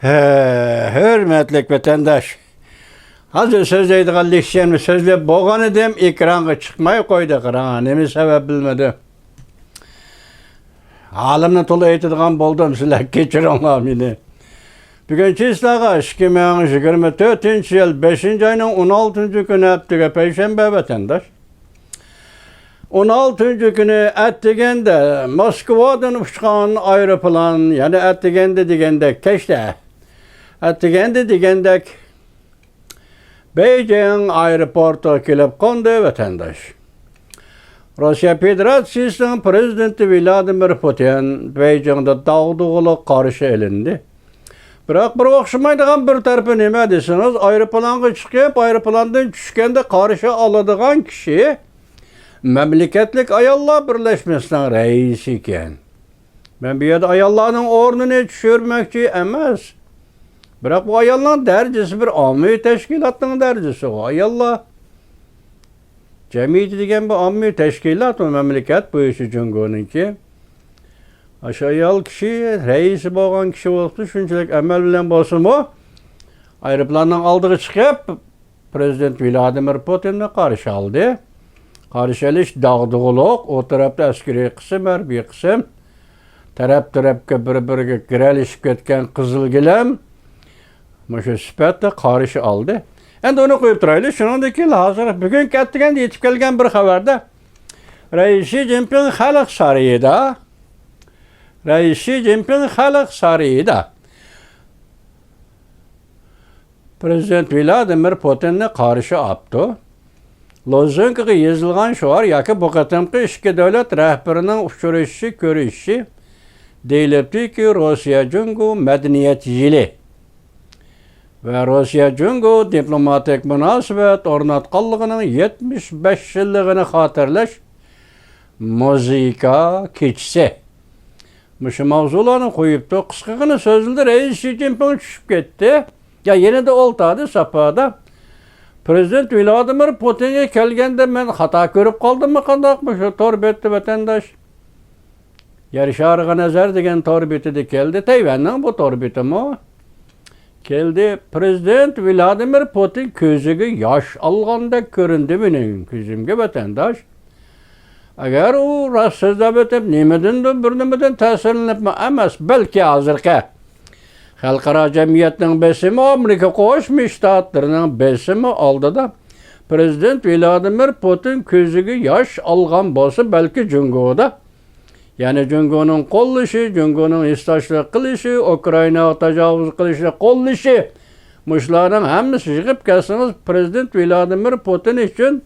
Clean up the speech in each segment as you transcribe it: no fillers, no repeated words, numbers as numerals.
Hürmetlik vatandaş. Hazır sözleydiğin lişyemni sözlep boğan edim, ekranға çıkmay koydu qırağa. Nemi sebep bilmedi. Halimni tolu eytidiğen boldum, sizler keçirinlar meni. Bugünkü islağa 2024 yıl 5. ayının 16. günü heptige Perşembe vatandaş. 16. günü ettigende Moskvadan uçkan aeroplan, yani ettigende digendek keşte. Ettigende digendek Beijing aeroportu kelip kondu vatandaş. Rusya Federasyası'nın prezidenti Vladimir Putin Beijing'de dağdığılı karşı elindi. Biroq bir oxşamaydigan bir tarafı nima desiniz, aeroplanga chiqib, aeroplandan tushganda qarshi oladigan kishi Memleketlik Ayollar Birleşmesi'nin reisi ekan. Ben bu yerda ayollarning o'rnini tushirmoqchi emas. Biroq bu ayollarning darajasi bir ommaviy tashkilotning darajasi. Ayollar jamiyati degan bu ommaviy tashkilot, mamlakat bo'yicha Jungo'niki. Aşağı ayol kishi reisi bo'lgan kishi bo'lsa, shunchalik amal bilan bo'lsin-mu, aeroplandan oldiga chiqib, prezident Vladimir Putinni qarshi oldi. Qarshi olish dag'dug'uliq, o tarafda askeriy qism, harbiy qism, taraf-tarafga bir-biriga kiralishib ketgan qizil gilam, shu sifatda qarshi oldi. Endi uni qo'yib turaylik. Shuningdek, hozir bugun kattiganda yetib kelgan bir xabarda Rais Xi Jinping xalq sarayida Prezident Vladimir Putinni qarshi olibdi. Lozunkaga yozilgan shuar yoki bu qatimqi ikki davlat rahbarining uchrashishi, ko'rishishi deyilibdiki, Rossiya-Jungo madaniyat yili va Rossiya-Jungo diplomatik munosabat o'rnatganligining 75 yilligini xotirlash muzika kechisi. Şu mavzularni qo'yibdi. Qisqagina so'zildi, Rais Xi Jinping tushib ketdi. Ya yana da oltadi sapada. Prezident Vladimir Putinga kelganda men xato ko'rib qoldimmi, qandaqmi shu torbetdi vatandaş? Yarishar nazar degan torbetida keldi. Tayvanning bu torbetimi? Keldi. Prezident Vladimir Putin ko'ziga yosh olganda ko'rindi mening ko'zimga vatandaş. Agar u rost so'zlab o'tib, nimadan ta'sirlanib emas, balki hozirgi xalqaro jamiyatning besimi, Amerika Qo'shma Shtatlarining besimi oldida prezident Vladimir Putin ko'ziga yosh olgan bo'lsa, balki Jungoda, ya'ni Jungoning qo'llashi, Jungoning istoshlik qilishi, Ukrainaga tajovuz qilishi, qo'llashi, mushlarning hammasi yig'ib kelsangiz, prezident Vladimir Putin uchun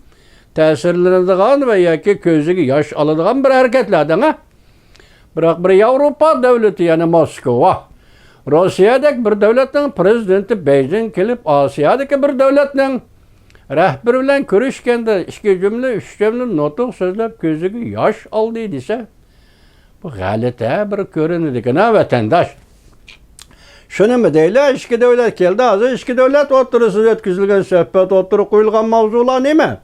ta'sirlanadigan va yoki ko'ziga yosh oladigan bir harakatlardan. Biroq bir Yevropa davlati, ya'ni Moskva, Rossiyadagi bir davlatning prezidenti Beijing kelib, Osiyodagi bir davlatning rahbari bilan ko'rishganda 2-3 jumla nutq so'zlab ko'ziga yosh oldi desa, bu g'alati bir ko'rinadigan vatandosh. Shunimi deylar, ikki davlat keldi, hozir ikki davlat o'rtasida o'tkazilgan suhbat o'tirib qo'yilgan mavzular nima?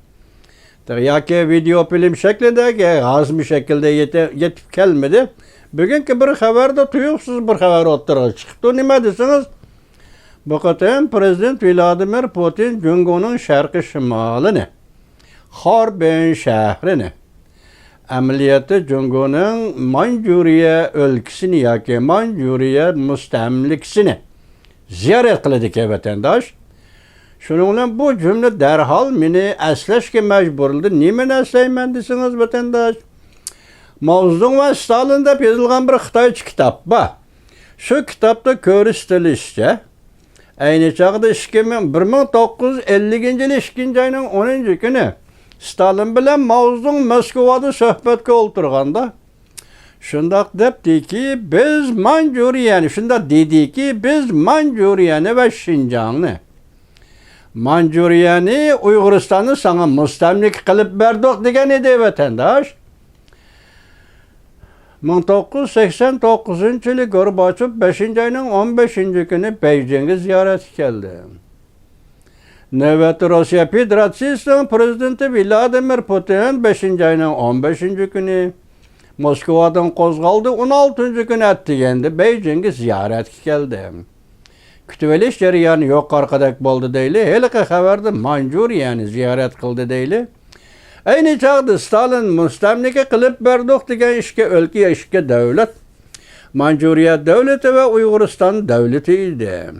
Yoki video film şeklindeki azmi şekilde yetip gelmedi. Bugünkü bir haberde tuyuksuz bir haber ortaya çıktı. Nima desiniz? Bu qatim Prezident Vladimir Putin Jungo'nun şarkı şimalini, Harbin şehrini, ameliyatı Jungo'nun Manjuriya ülkesini yoki Manjuriya mustamlikisini ziyaret kıldık vatandaş. Şunun bilan bu cümle derhal meni eslashga majburladi. Nimani eslayman desiniz vatandaş? Mao Zedong va Stalin deb yozilgan bir Xitoycha kitob bor. Shu kitobda ko'rsatilishicha, ayni chog'da 1950-yil 2-oyning 10-kuni Stalin bilan Mao Zedong Moskvada suhbatga o'tirganda shundoq debdiki, biz Manjuriyani, shundoq dediki, biz Manjuriyani va Shinjongni, Manjuriyani, Uyg'uristonni sana mustamlik qilib berdik degan edi vatandosh. 1989-yili Gorbachev 5-oyning 15-kuni Beijingga ziyoratga keldi. Navbatda Rossiya Federatsiyasining prezidenti Vladimir Putin 5-oyning 15-kuni Moskvadan qo'zg'aldi, 16-kuni attiganda Beijingga ziyoratga keldi. kütüveliş jarayoni yuqorqidek bo'ldi deyli. Haliqi xabarda Manjuriyani ziyorat qildi deyli. Ayni chog'da Stalin mustamlika qilib berdik degan ishga davlat Manjuriya davlati va Uyg'uriston davlati edi.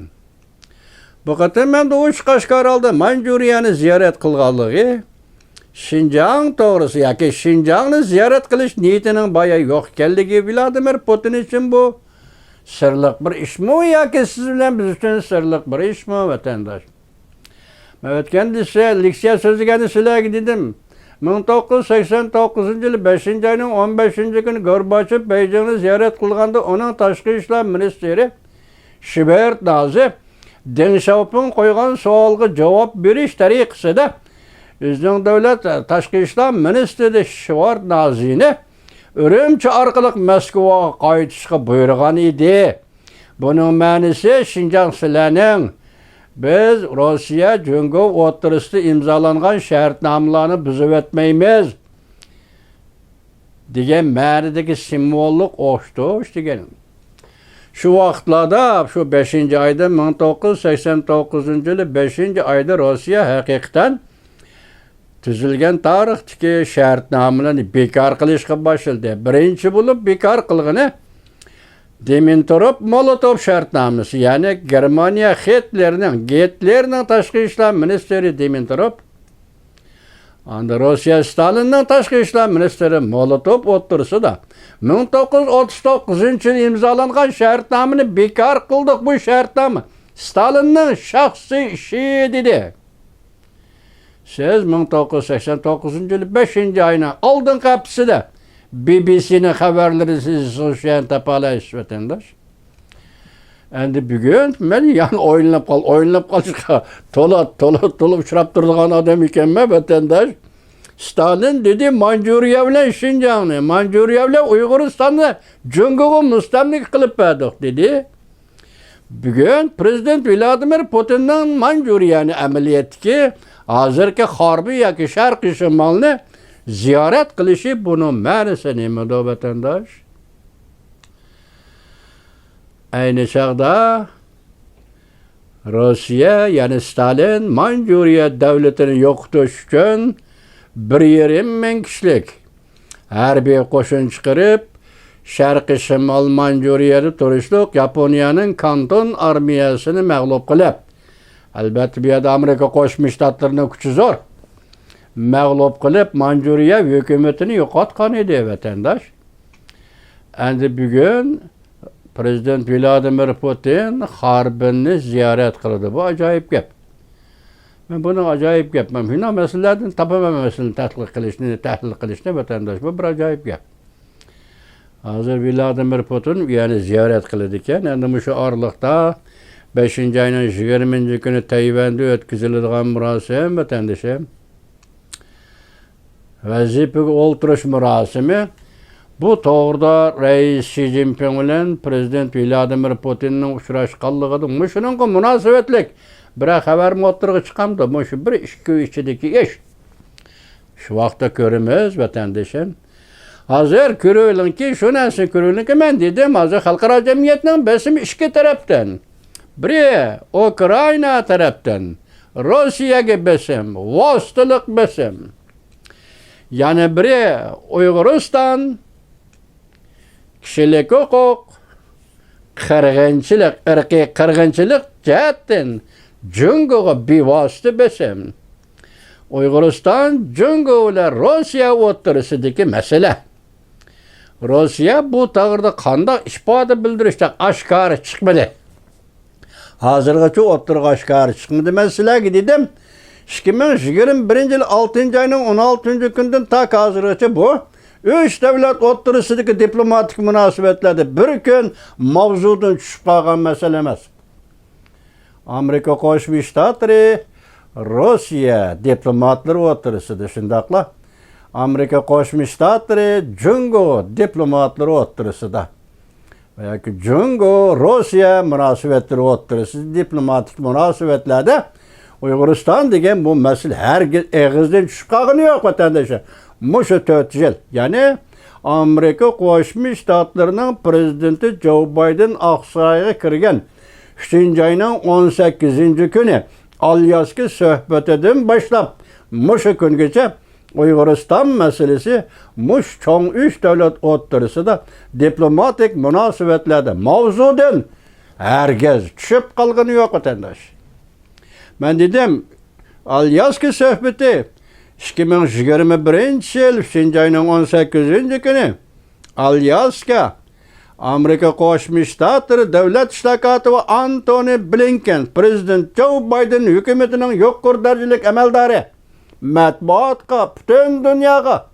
Bu qatam men uch Qashqar oldi Manjuriyani ziyorat qilganligi Şinjan to'g'risi yoki Şinjanni ziyorat qilish niyatining boya yo'q ekanligi Vladimir Putin uchun bu sirliq bir ishmi yoki siz bilan biz uchun sirliq bir ishmi vatandosh? Men o'tganda leksiya so'zlaganda sizlarga dedim. 1989-yil 5-oyning 15-kuni Gorbachev Beijingni ziyorat qilganda uning tashqi ishlar ministri Shibert Nazi Deng Xiaoping qo'ygan savolga javob berish tariqasida bizning davlat tashqi ishlar ministri Shibert Nazini Urumchi orqali Moskvaga qaytishga buyurgan edi. Buning ma'nosi Şinjan sizlarning biz Rossiya Jungo o'rtasida imzolangan shartnomalarni buzib o'tmaymiz degan ma'nodagi simvollik o'xshash degan. Şu vaqtlarda, şu 5-oyda 1989-yil 5-oyda Rossiya haqiqatan tuzilgan tarixdagi shartnomalarni bekor qilishga boshladi. Birinchi bo'lib bekor qilgani Dimitrov-Molotov shartnomasi, ya'ni Germaniya Hitlerning tashqi ishlar ministri Dimitrov, anda Rossiya Stalinning tashqi ishlar ministri Molotov o'rtasida 1939-yil imzolangan shartnomani bekor qildik. Bu shartnoma Stalinning shaxsiy ishi dedi. Siz 1989-yil 5-oyning oldingi haftasida BBC'nin xabarları siz so'shan topalaysiz vatandosh. Endi bugun men yani o'ynab qolishga to'la uchrab turgan odam ekanman vatandosh. Stalin dedi Manjuriya bilan Şinjanni, Manjuriya bilan Uyg'uristonni Jungoga mustamlik qilib berdik dedi. Bugun prezident Vladimir Putinning Manjuriyani amaliyotga hozirgi harbiy yoki sharqiy shimolni ziyorat qilishi buni ma'nosi nimada vatandosh? Ayni chog'da Rossiya, ya'ni Stalin Manjuriya davlatini yo'qotish uchun 1,5 ming kishilik harbiy qo'shin chiqarib, sharqiy shimol Manjuriyada turishlik Yaponiyaning Kanton armiyasini mag'lub qilib, albatta bu yerda Amerika Qo'shma Shtatlarining kuchi zo'r, mag'lub qilib Manjuriya hukumatini yo'qotgan edi vatandosh. Endi bugun prezident Vladimir Putin Harbinni ziyorat qildi. Bu ajoyib gap. Men buni ajoyib gap. Men buni masalalardan topaman masalani tahlil qilishni vatandosh. Bu bir ajoyib gap. Hozir Vladimir Putin yani ziyorat qildi ekan. Endi shu oraliqda 5-oyning 20-kuni Tayvanda o'tkaziladigan murosim vatandoshim. Vazifaga o'ltirish murosimi bu to'g'rida Rais Xi Jinping bilan prezident Vladimir Putinning uchrashganligida shuningga munosabatlik bir xabar o'tirg'i chiqamdi. Shu 1-2 kun ichidagi ish. Shu vaqtda ko'ramiz vatandoshim. Hozir ko'ringki, shu narsa ko'ringki, men dedim, hozir xalqaro jamiyatning besimi ikki tarafdan. Biri Ukraina tarafdan, Rossiyaga besim, vositalik besim. Yani biri Uyg'uriston kishilik huquq, qirg'inchilik, irqiy qirg'inchilik jihatdan Jungoga bevosita besim. Uyg'uriston Jungo bilan Rossiya o'rtasidagi masala. Rossiya bu to'g'rida qanday ifoda bildirishda oshkora chiqmadi. Hozirgacha o'rtaga oshkora chiqmadi. Men sizlarga dedim, 2021-yil 6-oyning 16-kunidan ta hozirgacha bu 3 davlat o'rtasidagi diplomatik munosabatlarda bir kun mavzudan tushib qolgan masala emas. Amerika Qo'shma Shtatlari Rossiya diplomatlari o'rtasida shundaqla Amerika Qo'shma Shtatlari Jungo diplomatlari o'rtasida yoki Jungo Rossiya munosabatlari o'rtasida diplomatik munosabatlarda Uyg'uriston degan bu masala hargiz eg'izdan tushib qolgani yo'q vatandoshlar. Mushu 4 yil, ya'ni Amerika Qo'shma Shtatlarining prezidenti Joe Biden Oqsaroyga kirgan 3 ayının 18. günü Alyaskı söhbetinden başlap muşu güngacha Uyg'uriston meselesi mush cho'ng 3 davlat o'rtasida diplomatik munosabatlarda mavzudan herkes tushib qolgani yo'q vatandosh. Ben dedim Alyaskı söhbeti 2021 yıl 3 ayının 18. günü Alyaska Amerika Qo'shma Shtatlari davlat ishlar kotibi Antony Blinken, Prezident Joe Biden hukumatining yuqori darajalik amaldori matbuotga, butun dunyoga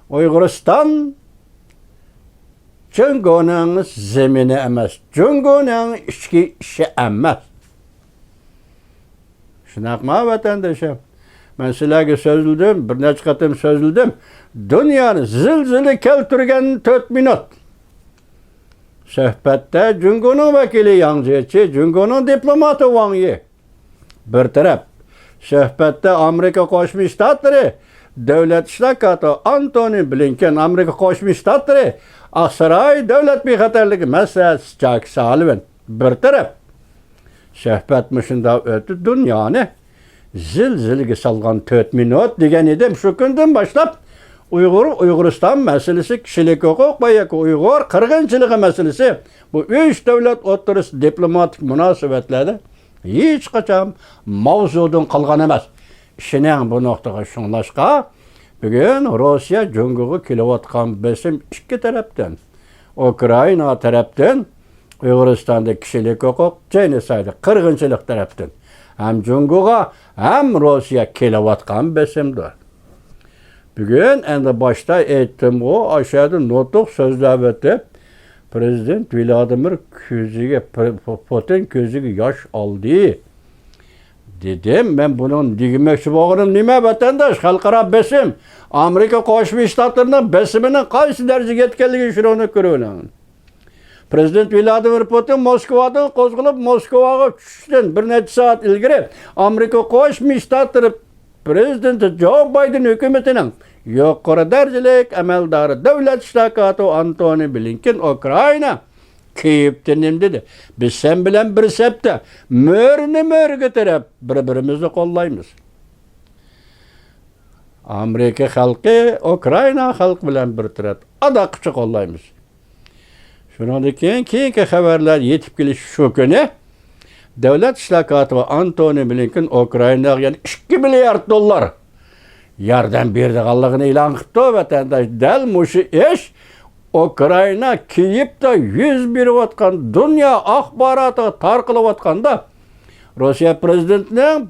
Uyg'uriston Jungoning zemini emas, Jungoning ichki ishi emas. Shunaqmi vatandoshim? Men sizlarga so'zildim, bir necha qatim so'zildim. Dunyoni zilzila keltirgan 4 minut. Suhbatda Jungoning vakili Yang Jiechi, Jungoning diplomati Wang Yi. Bir taraf suhbatda Amerika Qo'shma Shtatlari davlat ishlar kotibi Antony Blinken, Amerika Qo'shma Shtatlari Aqsaray davlat bexatarligi masalasi Jack Sullivan. Bir taraf suhbat shunda o'tdi, dunyoni zilzilaga salgan 4 minut degan edim. Shu kundan boshlab Uyg'uriston masalasi, kishilik huquq va Uyg'ur qirg'inchiligi masalasi bu 3 davlat o'rtasida diplomatik munosabatlarda hech qachon mavzudan qolgan emas. Ishining bu nuqtaga shunglashqa bugun Rossiya Jungoga kelayotgan besim ikki tarafdan, Ukraina tarafdan, Uyg'uristonda kishilik huquq, genocide, qirg'inchilik tarafdan hem Jungoga hem Rossiya kelayotgan besimdir. Bugün endi başta aytdim o aşağıda notuk sözler ötüp Prezident Vladimir Putin ko'ziga yosh oldi. Dedim, ben bunun demoqchi bo'lganim nima vatandosh? Xalqaro besim, Amerika Qo'shma Shtatlarining besimining qaysi darajaga yetganligini shuni ko'raman. Prezident Vladimir Putin Moskvadan qo'zg'alib Moskvaga tushishdan bir necha soat ilgari Amerika Qo'shma Shtatlari Prezident Joe Biden hukumatining yuqori darajalik amaldori davlat ishlar kotibi Antony Blinken Ukraina Kiyev'den dedi. Biz sen bilen bir septe mör götürüp birbirimizi kollayımız. Amerika halkı Ukraina halkı bilen bir taraf adakçı kollayımız. Şundan keyinki haberler yetip geliş şu günü devlet işler kotibi Antony Blinken Ukrayna'ya yani 2 milyar dolar yardım berdi Allah'ını ilan kıptı vatandaş del muşu iş Ukrayna Kiyev'de 101 vatkan dünya ahbaratı tarqılı vatkanda Rusya prezidentinin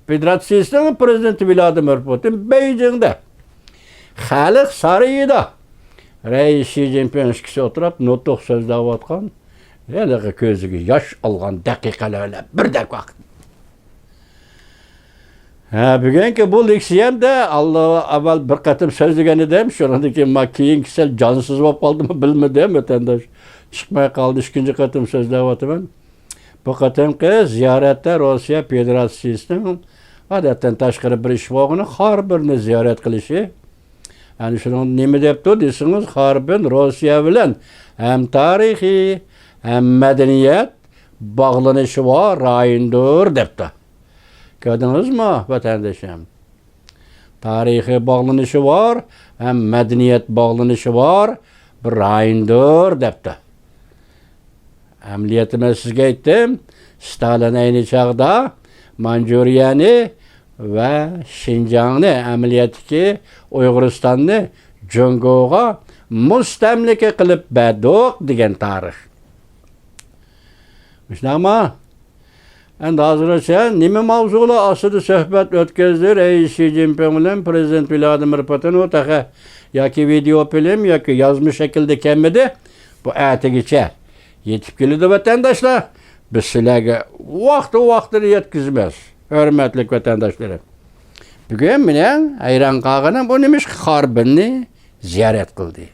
Federasyasının prezidenti Vladimir Putin Beijing'de Xalq sarayida Reis Xi Jinping kişi oturup notuk sözler vatkan yani ko'ziga yosh olgan daqiqalarla bir dakika vaqt. Bugungi bu leksiyamda Allah avval bir qatim so'zlagan edim, shundan keyin keyingi sal jonsiz bo'lib qoldimmi bilmadim, vatandosh chiqmay qoldi, ikkinchi qatim so'zlayapman. Bu qatimki ziyoratda Rossiya Federatsiyasining odatdan tashqari bir ishbog'ini har birini ziyorat qilishi. Yani shuni nima debdi desangiz, har bir Rossiya bilan ham tarixiy, hem medeniyet bağlanışı var, rayındır depti. Gördünüz mü vatandaşım? Tarihi bağlanışı var, hem medeniyet bağlanışı var, bir rayındır depti. Emniyetime sizge ettim, Stalin aynı çağda Manchuriyani ve Şinjan'ı emniyetki Uyg'uristan'ı Jungoga mustamlika qilib berdik degan tarix. Ama endi hozircha nima mavzular ostida suhbat o'tkazdi Reis Xi Jinping bilan Prezident Vladimir Putin o'taqa yoki video film yoki yozma shaklda kelmadi. Bu ertagacha yetib keladi vatandoshlar. Biz sizlarga vaqtida yetkazamiz. Hurmatli vatandoshlar. Bugun men hayron qolganim bu nima Xarbinni ziyorat qildi.